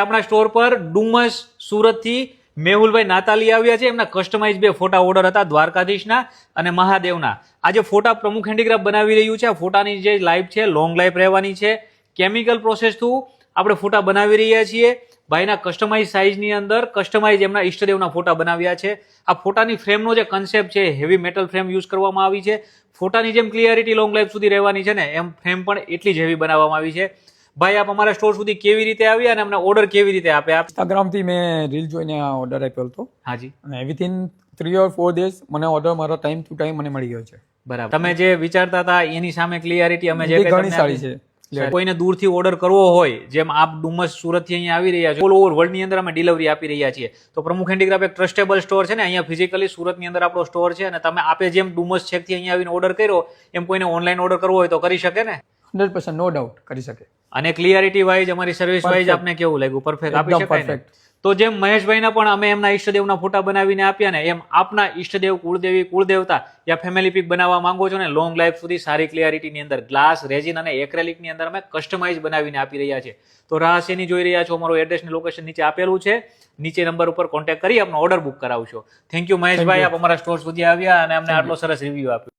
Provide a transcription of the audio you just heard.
આપણા સ્ટોર પર ડુમસ સુરતથી મેહુલભાઈ નાતાલી આવ્યા છે. એમના કસ્ટમાઇઝ 2 ફોટા ઓર્ડર હતા, દ્વારકાધીશના અને મહાદેવના. આજે ફોટા પ્રમુખ હેન્ડીક્રાફ્ટ બનાવી રહ્યું છે. આ ફોટાની જે લાઈફ છે લોંગ લાઈફ રહેવાની છે. કેમિકલ પ્રોસેસ થ્રુ આપણે ફોટા બનાવી રહ્યા છીએ. ભાઈના કસ્ટમાઇઝ સાઇઝની અંદર કસ્ટમાઇઝ એમના ઈષ્ટદેવના ફોટા બનાવ્યા છે. આ ફોટાની ફ્રેમનો જે કન્સેપ્ટ છે, હેવી મેટલ ફ્રેમ યુઝ કરવામાં આવી છે. ફોટાની જેમ ક્લિયરિટી લોંગ લાઈફ સુધી રહેવાની છે ને, એમ ફ્રેમ પણ એટલી જ હેવી બનાવવામાં આવી છે. ભાઈ, આપ અમારા સ્ટોર સુધી કેવી રીતે આવ્યા અને અમને ઓર્ડર કેવી રીતે આપ્યા? ઇન્સ્ટાગ્રામ થી મેં રીલ જોઈને આ ઓર્ડર આપ્યો હતો. હાજી. અને વિથિન 3 or 4 days મને ઓર્ડર મારો ટાઈમ ટુ ટાઈમ મને મળી ગયો છે. બરાબર. તમે જે વિચારતા હતા એની સામે ક્લિયરિટી અમે જે ઘણી સારી છે. કોઈને દૂરથી ઓર્ડર કરવો હોય, જેમ આપ ડુમસ સુરત થી અહીંયા આવી રહ્યા છો, ઓલ ઓવર વર્લ્ડ ની અંદર અમે ડિલિવરી આપી રહ્યા છીએ. તો પ્રમુખ હેન્ડીક્રાફ્ટ એક ટ્રસ્ટેબલ સ્ટોર છે ને, અહીંયા ફિઝિકલી સુરત ની અંદર આપણો સ્ટોર છે. અને તમે આપે જેમ ડુમસ છેક થી અહીંયા આવીને ઓર્ડર કર્યો, એમ કોઈને ઓનલાઈન ઓર્ડર કરવો હોય તો કરી શકે ને? 100% નો ડાઉટ કરી શકે. અને ક્લિયરિટી વાઇઝ અમારી સર્વિસ વાઇઝ આપને કેવું લાગ્યું? પરફેક્ટ આપી શકાય ને? તો જેમ મહેશભાઈના પણ અમે એમના ઈષ્ટદેવના ફોટા બનાવીને આપ્યા ને, એમ આપના ઈષ્ટદેવ, કુળદેવી, કુળદેવતા યા ફેમિલી પિક બનાવવા માંગો છો ને, લોંગ લાઈફ સુધી સારી ક્લિયરિટીની અંદર ગ્લાસ, રેઝિન અને એક્રેલિકની અંદર અમે કસ્ટમાઇઝ બનાવીને આપી રહ્યા છે. તો રાહ શેની જોઈ રહ્યા છો? અમારું એડ્રેસ ને લોકેશન નીચે આપેલું છે. નીચે નંબર ઉપર કોન્ટેક્ટ કરી આપનો ઓર્ડર બુક કરાવશો. થેન્ક યુ મહેશભાઈ, આપ અમારા સ્ટોર સુધી આવ્યા અને અમને આટલો સરસ રિવ્યુ આપ્યો.